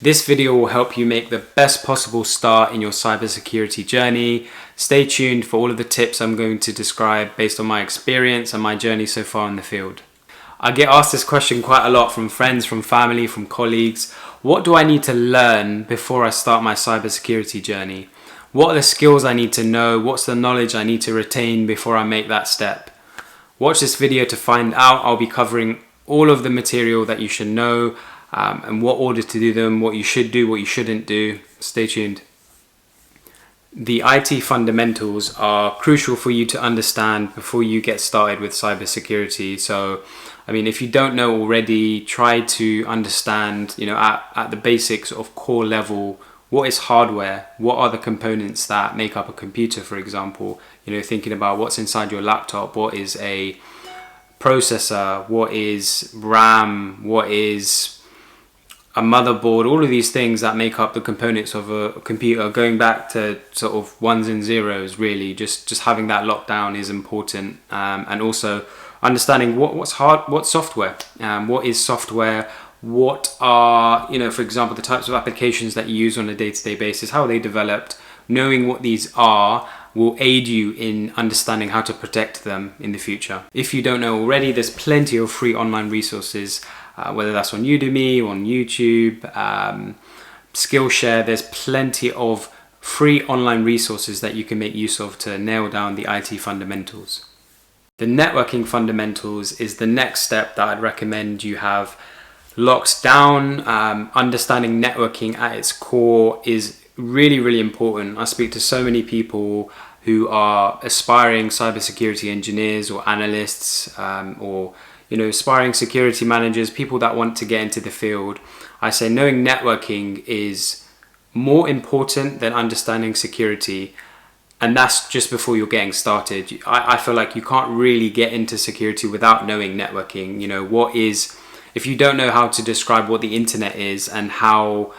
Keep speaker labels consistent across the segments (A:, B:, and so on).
A: This video will help you make the best possible start in your cybersecurity journey. Stay tuned for all of the tips I'm going to describe based on my experience and my journey so far in the field. I get asked this question quite a lot from friends, from family, from colleagues. What do I need to learn before I start my cybersecurity journey? What are the skills I need to know? What's the knowledge I need to retain before I make that step? Watch this video to find out. I'll be covering all of the material that you should know, and what order to do them, what you should do, what you shouldn't do. Stay tuned. The IT fundamentals are crucial for you to understand before you get started with cybersecurity. So, if you don't know already, try to understand, at the basics of core level, what is hardware? What are the components that make up a computer, for example? Thinking about what's inside your laptop, what is a processor, what is RAM, what is a motherboard, all of these things that make up the components of a computer, going back to sort of ones and zeros, really. Just having that locked down is important, and also understanding what's software, what is software, what are, for example, the types of applications that you use on a day-to-day basis, how are they developed. Knowing what these are will aid you in understanding how to protect them in the future. If you don't know already, there's plenty of free online resources, whether that's on Udemy, on YouTube, Skillshare. There's plenty of free online resources that you can make use of to nail down the IT fundamentals. The networking fundamentals is the next step that I'd recommend you have locked down. Understanding networking at its core is really, really important. I speak to so many people who are aspiring cybersecurity engineers or analysts, or aspiring security managers, people that want to get into the field. I say knowing networking is more important than understanding security, and that's just before you're getting started. I feel like you can't really get into security without knowing networking. If you don't know how to describe what the internet is and how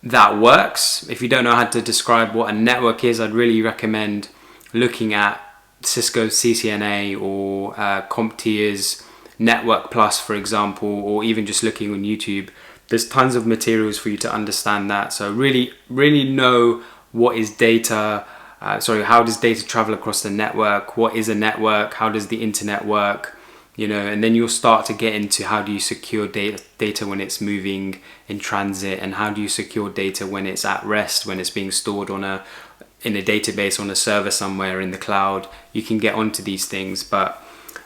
A: that works, if you don't know how to describe what a network is, I'd really recommend looking at Cisco's CCNA or CompTIA's Network Plus, for example, or even just looking on YouTube. There's tons of materials for you to understand that. So really know what is data, how does data travel across the network? What is a network? How does the internet work? And then you'll start to get into how do you secure data when it's moving in transit, and how do you secure data when it's at rest, when it's being stored in a database on a server somewhere in the cloud. You can get onto these things, but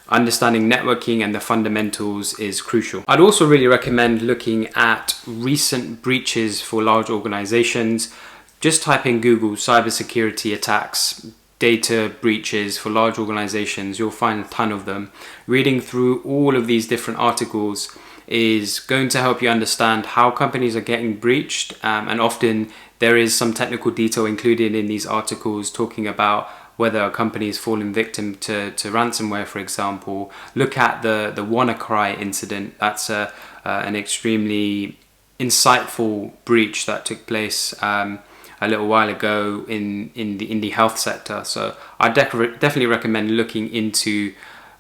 A: understanding networking and the fundamentals is crucial. I'd also really recommend looking at recent breaches for large organizations. Just type in Google cybersecurity attacks, data breaches for large organizations. You'll find a ton of them. Reading through all of these different articles is going to help you understand how companies are getting breached, and often there is some technical detail included in these articles talking about whether a company is fallen victim to ransomware, for example. Look at the WannaCry incident. That's an extremely insightful breach that took place a little while ago in the health sector. So I definitely recommend looking into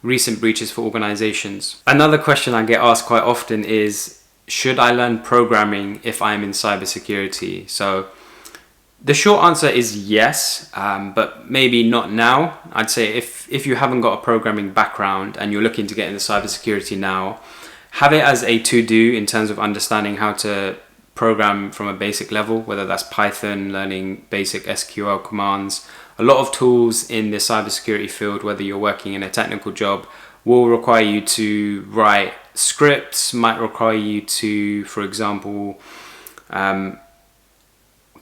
A: recent breaches for organizations. Another question I get asked quite often is, should I learn programming if I'm in cybersecurity? So the short answer is yes, but maybe not now. I'd say if you haven't got a programming background and you're looking to get into cybersecurity now, have it as a to-do in terms of understanding how to program from a basic level, whether that's Python, learning basic SQL commands. A lot of tools in the cybersecurity field, whether you're working in a technical job, will require you to write scripts, might require you to, for example,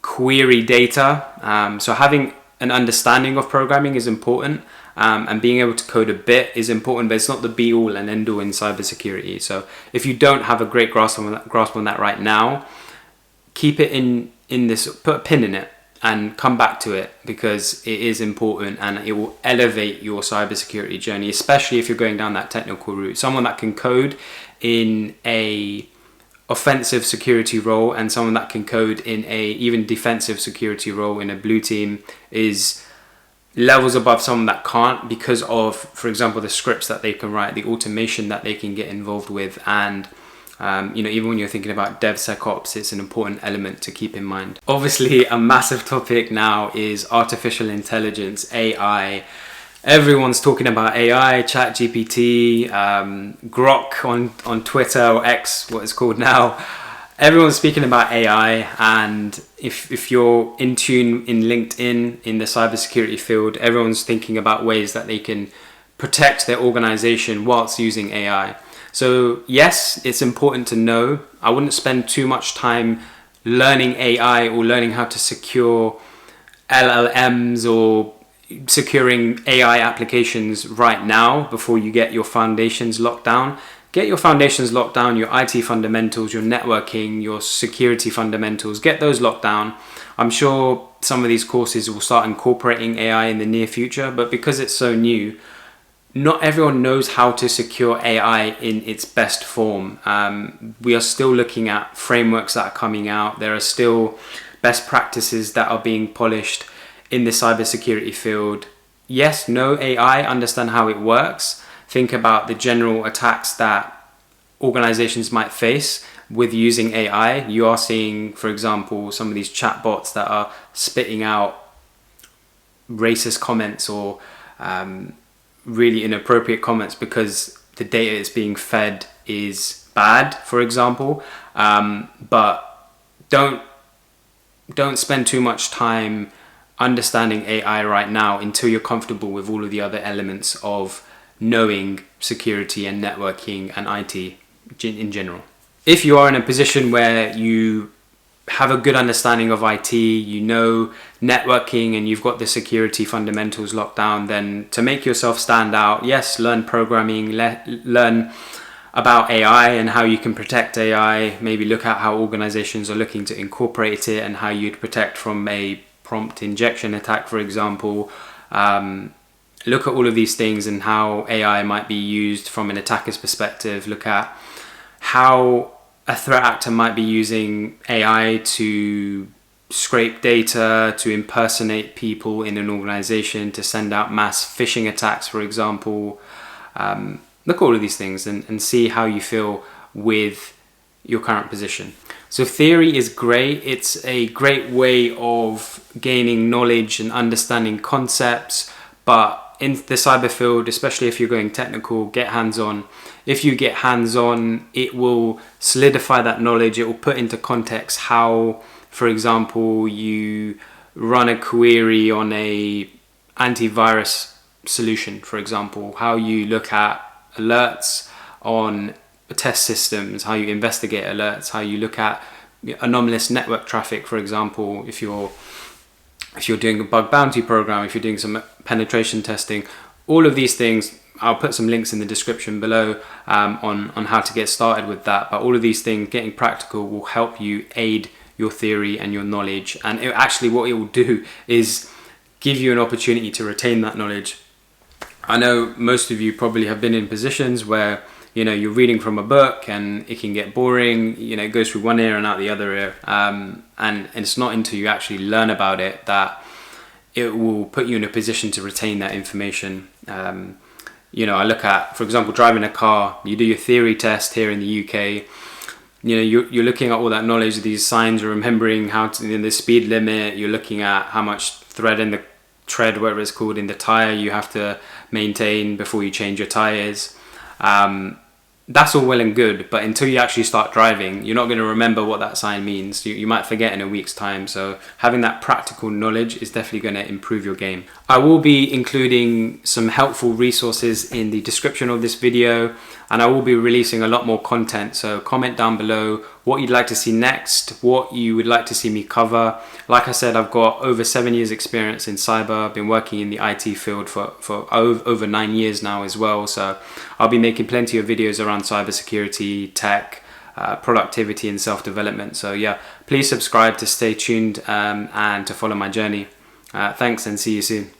A: query data. So having an understanding of programming is important, and being able to code a bit is important, but it's not the be all and end all in cybersecurity. So if you don't have a great grasp on that right now, keep it in this, put a pin in it and come back to it, because it is important and it will elevate your cybersecurity journey, especially if you're going down that technical route. Someone that can code in a offensive security role and someone that can code in a even defensive security role in a blue team is levels above someone that can't, because of, for example, the scripts that they can write, the automation that they can get involved with, and Even when you're thinking about DevSecOps, it's an important element to keep in mind. Obviously, a massive topic now is artificial intelligence, AI. Everyone's talking about AI, ChatGPT, Grok on Twitter, or X, what it's called now. Everyone's speaking about AI, and if you're in tune in LinkedIn, in the cybersecurity field, everyone's thinking about ways that they can protect their organization whilst using AI. So yes, it's important to know. I wouldn't spend too much time learning AI or learning how to secure LLMs or securing AI applications right now before you get your foundations locked down. Get your foundations locked down, your IT fundamentals, your networking, your security fundamentals, get those locked down. I'm sure some of these courses will start incorporating AI in the near future, but because it's so new, not everyone knows how to secure AI in its best form. We are still looking at frameworks that are coming out. There are still best practices that are being polished in the cybersecurity field. Yes, know AI, understand how it works. Think about the general attacks that organizations might face with using AI. You are seeing, for example, some of these chatbots that are spitting out racist comments or really inappropriate comments because the data it's being fed is bad, for example. But don't spend too much time understanding AI right now until you're comfortable with all of the other elements of knowing security and networking and IT in general. If you are in a position where you have a good understanding of IT, you know networking, and you've got the security fundamentals locked down, then to make yourself stand out, yes, learn programming, learn about AI and how you can protect AI, maybe look at how organizations are looking to incorporate it and how you'd protect from a prompt injection attack, for example. Look at all of these things and how AI might be used from an attacker's perspective. Look at how a threat actor might be using AI to scrape data, to impersonate people in an organization, to send out mass phishing attacks, for example. Look at all of these things and see how you feel with your current position. So theory is great. It's a great way of gaining knowledge and understanding concepts, but in the cyber field, especially if you're going technical, get hands-on. If you get hands-on, it will solidify that knowledge. It will put into context how, for example, you run a query on a antivirus solution, for example, how you look at alerts on test systems, how you investigate alerts, how you look at anomalous network traffic, for example, if you're doing a bug bounty program, if you're doing some penetration testing. All of these things, I'll put some links in the description below on how to get started with that. But all of these things, getting practical, will help you aid your theory and your knowledge. And what it will do is give you an opportunity to retain that knowledge. I know most of you probably have been in positions where you're reading from a book and it can get boring. It goes through one ear and out the other ear. And it's not until you actually learn about it that it will put you in a position to retain that information. I look at, for example, driving a car. You do your theory test here in the UK. You're looking at all that knowledge, these signs, you're remembering how to, the speed limit. You're looking at how much tread, whatever it's called, in the tire you have to maintain before you change your tires. That's all well and good, but until you actually start driving, you're not going to remember what that sign means. You might forget in a week's time. So having that practical knowledge is definitely going to improve your game. I will be including some helpful resources in the description of this video, and I will be releasing a lot more content. So comment down below what you'd like to see next, what you would like to see me cover. Like I said, I've got over 7 years experience in cyber. I've been working in the IT field for over 9 years now as well. So I'll be making plenty of videos around cybersecurity, tech, productivity and self-development. So yeah, please subscribe to stay tuned and to follow my journey. Thanks, and see you soon.